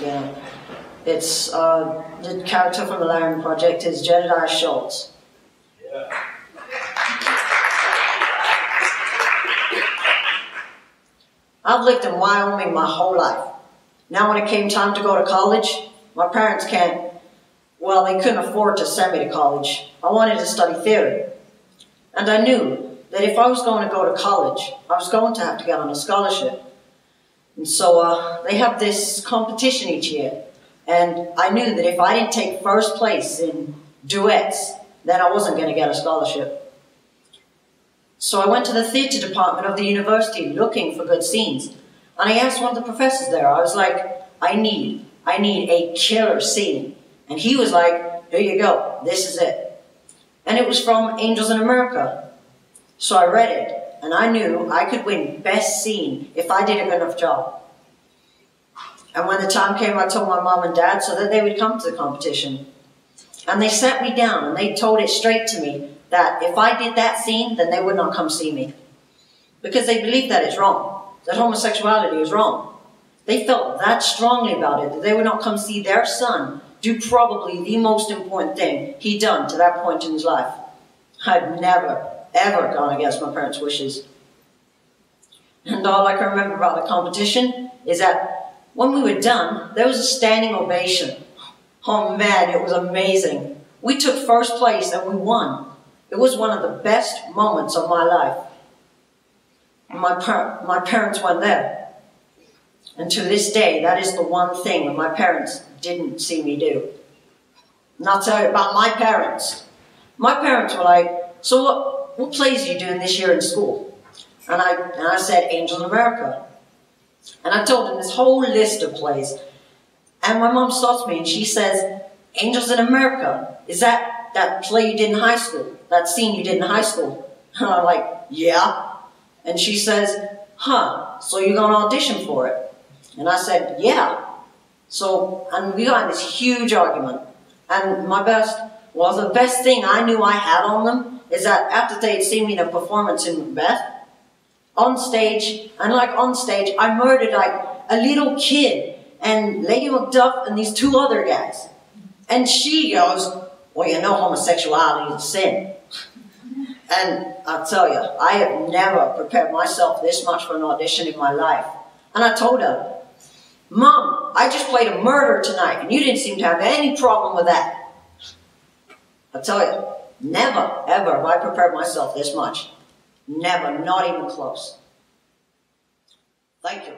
beginner. It's the character from the Larian Project is Jedediah Schultz. Yeah. I've lived in Wyoming my whole life. Now when it came time to go to college, my parents they couldn't afford to send me to college. I wanted to study theater. And I knew that if I was going to go to college, I was going to have to get on a scholarship. And so they have this competition each year. And I knew that if I didn't take first place in duets, then I wasn't going to get a scholarship. So I went to the theatre department of the university looking for good scenes. And I asked one of the professors there, I was like, I need a killer scene. And he was like, here you go, this is it. And it was from Angels in America. So I read it, and I knew I could win best scene if I did a good enough job. And when the time came, I told my mom and dad so that they would come to the competition. And they sat me down, and they told it straight to me that if I did that scene, then they would not come see me. Because they believed that it's wrong, that homosexuality is wrong. They felt that strongly about it, that they would not come see their son do probably the most important thing he'd done to that point in his life. I'd never, ever gone against my parents' wishes. And all I can remember about the competition is that when we were done, there was a standing ovation. Oh man, it was amazing. We took first place and we won. It was one of the best moments of my life. My parents went there. And to this day, that is the one thing that my parents didn't see me do. And I'll tell you about my parents. My parents were like, so what plays are you doing this year in school? And I said, Angels in America. And I told them this whole list of plays. And my mom stops me and she says, Angels in America, is that play you did in high school? That scene you did in high school? And I'm like, yeah. And she says, huh, so you're going to audition for it? And I said, yeah. So, and we got in this huge argument. And the best thing I knew I had on them is that after they'd seen me in a performance in Macbeth, on stage, I murdered like a little kid and Lady Macduff and these two other guys. And she goes, well, you know homosexuality is a sin. And I'll tell you, I have never prepared myself this much for an audition in my life. And I told her, Mom, I just played a murderer tonight, and you didn't seem to have any problem with that. I tell you, never, ever have I prepared myself this much. Never, not even close. Thank you.